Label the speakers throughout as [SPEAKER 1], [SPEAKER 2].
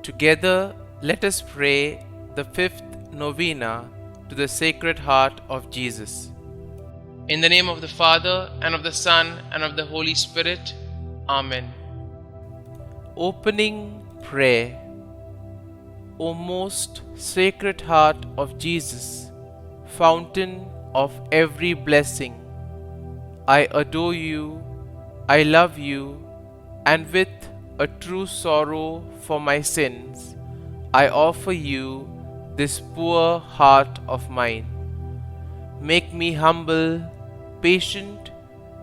[SPEAKER 1] Together, let us pray the fifth novena to the Sacred Heart of Jesus. In the name of the Father, and of the Son, and of the Holy Spirit. Amen. Opening Prayer. O most Sacred Heart of Jesus, fountain of every blessing, I adore you, I love you, and with a true sorrow for my sins, I offer you this poor heart of mine. Make me humble, patient,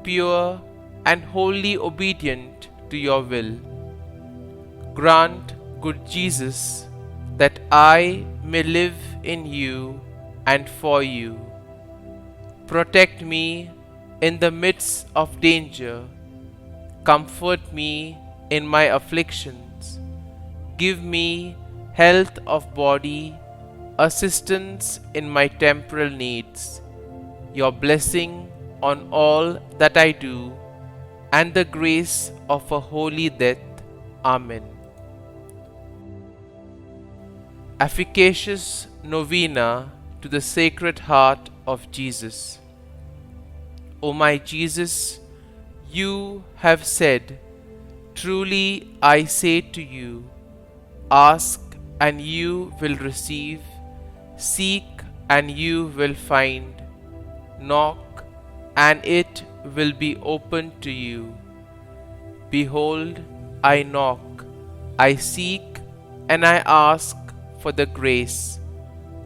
[SPEAKER 1] pure, and wholly obedient to your will. Grant, good Jesus, that I may live in you and for you. Protect me in the midst of danger. Comfort me in my afflictions. Give me health of body, assistance in my temporal needs, your blessing on all that I do, and the grace of a holy death. Amen. Efficacious Novena to the Sacred Heart of Jesus. O my Jesus, you have said, "Truly I say to you, ask and you will receive, seek and you will find, knock and it will be opened to you. Behold, I knock, I seek and I ask for the grace."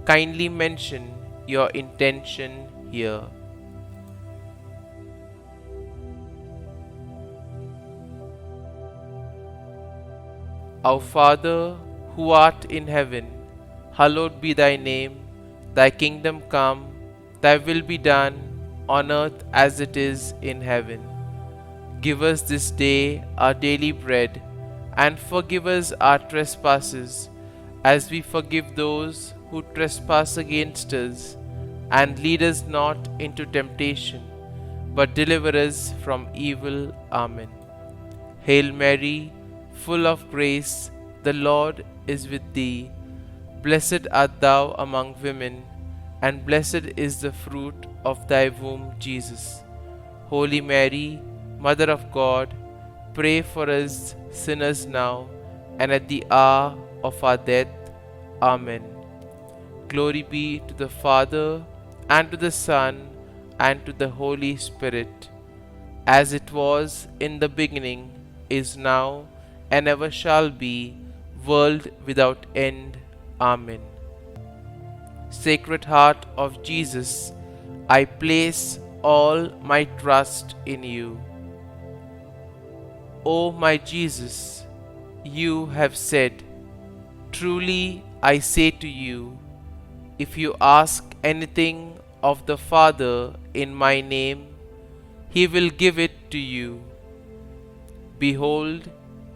[SPEAKER 1] Kindly mention your intention here. Our Father, who art in heaven, hallowed be thy name. Thy kingdom come, thy will be done, on earth as it is in heaven. Give us this day our daily bread, and forgive us our trespasses, as we forgive those who trespass against us. And lead us not into temptation, but deliver us from evil. Amen. Hail Mary, full of grace, the Lord is with thee. Blessed art thou among women, and blessed is the fruit of thy womb, Jesus. Holy Mary, Mother of God, pray for us sinners now and at the hour of our death. Amen. Glory be to the Father, and to the Son, and to the Holy Spirit, as it was in the beginning, is now, and ever shall be, world without end. Amen. Sacred Heart of Jesus, I place all my trust in you. O my Jesus, you have said, "Truly I say to you, if you ask anything of the Father in my name, he will give it to you." Behold,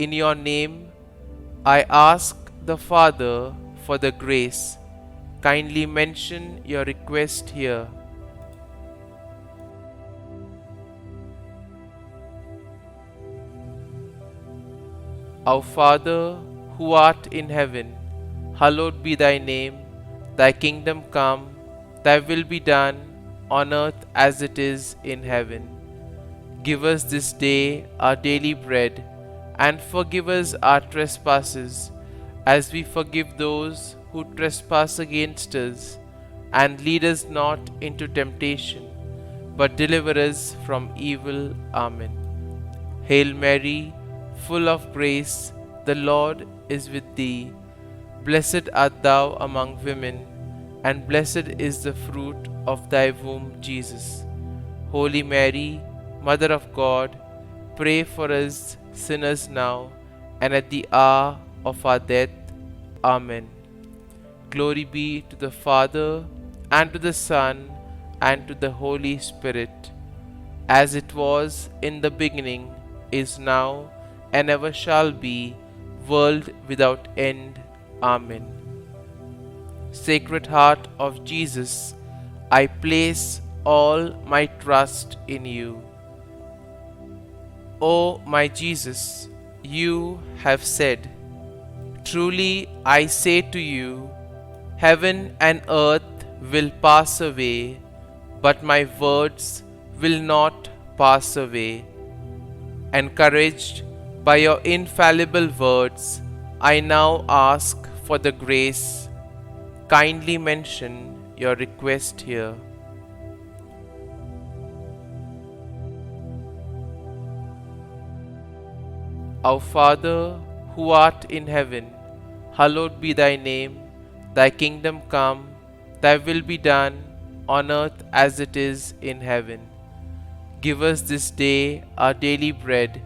[SPEAKER 1] in your name I ask the Father for the grace. Kindly mention your request here. Our Father, who art in heaven, hallowed be thy name. Thy kingdom come, thy will be done, on earth as it is in heaven. Give us this day our daily bread, and forgive us our trespasses, as we forgive those who trespass against us. And lead us not into temptation, but deliver us from evil. Amen. Hail Mary, full of grace, the Lord is with thee. Blessed art thou among women, and blessed is the fruit of thy womb, Jesus. Holy Mary, Mother of God, pray for us sinners now and at the hour of our death. Amen. Glory be to the Father, and to the Son, and to the Holy Spirit, as it was in the beginning, is now, and ever shall be, world without end. Amen. Sacred Heart of Jesus, I place all my trust in you. O my Jesus, you have said, Truly I say to you, heaven and earth will pass away, but my words will not pass away. Encouraged by your infallible words, I now ask for the grace. Kindly mention your request here. Our Father, who art in heaven, hallowed be thy name. Thy kingdom come, thy will be done, on earth as it is in heaven. Give us this day our daily bread,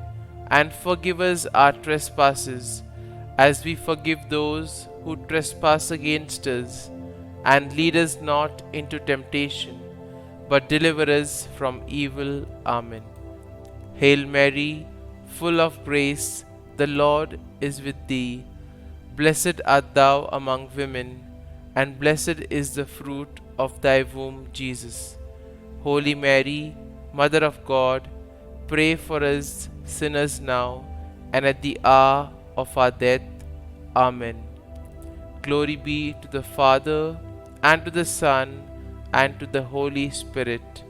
[SPEAKER 1] and forgive us our trespasses, as we forgive those who trespass against us. And lead us not into temptation, but deliver us from evil. Amen. Hail Mary, full of grace, the Lord is with thee. Blessed art thou among women, and blessed is the fruit of thy womb, Jesus. Holy Mary, Mother of God, pray for us sinners now and at the hour of our death. Amen. Glory be to the Father, and to the Son, and to the Holy Spirit,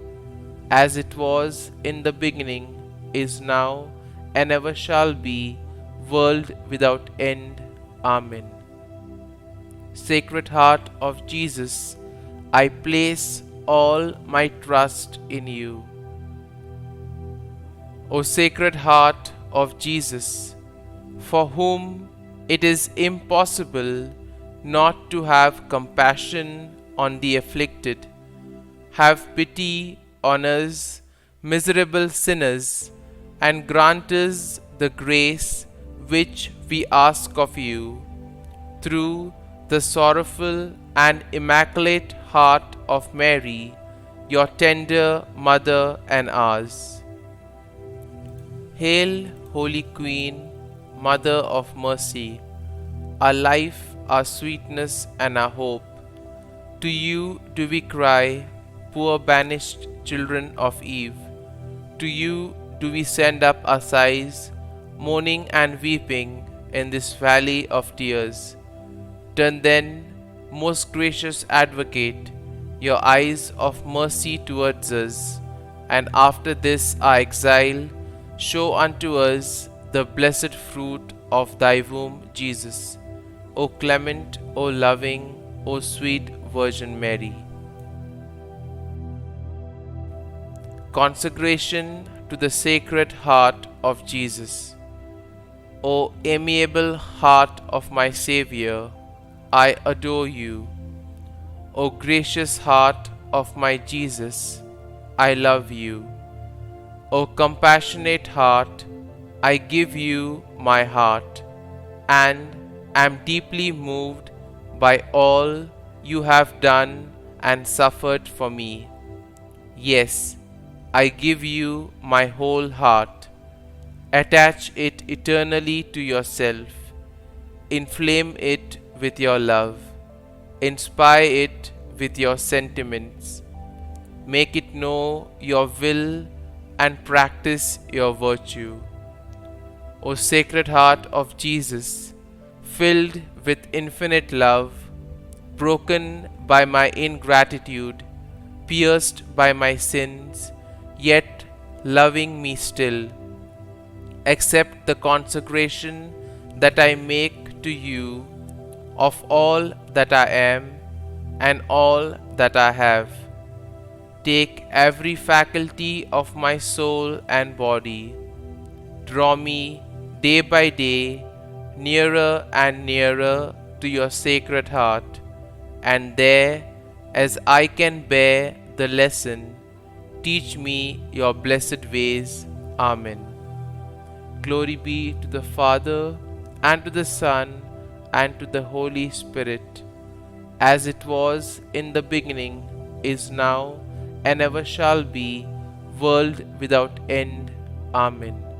[SPEAKER 1] as it was in the beginning, is now, and ever shall be, world without end. Amen. Sacred Heart of Jesus, I place all my trust in you. O Sacred Heart of Jesus, for whom it is impossible not to have compassion on the afflicted, have pity on us, miserable sinners, and grant us the grace which we ask of you, through the sorrowful and immaculate heart of Mary, your tender Mother and ours. Hail, Holy Queen, Mother of Mercy, our life, our sweetness, and our hope. To you do we cry, poor banished children of Eve. To you do we send up our sighs, mourning and weeping in this valley of tears. Turn then, most gracious Advocate, your eyes of mercy towards us, and after this our exile, show unto us the blessed fruit of thy womb, Jesus. O clement, O loving, O sweet Virgin Mary. Consecration to the Sacred Heart of Jesus. O amiable heart of my Xavier, I adore you. O gracious heart of my Jesus, I love you. O compassionate heart, I give you my heart, and am deeply moved by all you have done and suffered for me. Yes, I give you my whole heart. Attach it eternally to yourself. Inflame it with your love. Inspire it with your sentiments. Make it know your will and practice your virtue. O Sacred Heart of Jesus, filled with infinite love, broken by my ingratitude, pierced by my sins, yet loving me still, accept the consecration that I make to you of all that I am and all that I have. Take every faculty of my soul and body. Draw me day by day nearer and nearer to your Sacred Heart, and there, as I can bear the lesson, teach me your blessed ways. Amen. Glory be to the Father, and to the Son, and to the Holy Spirit, as it was in the beginning, is now, and ever shall be, world without end. Amen.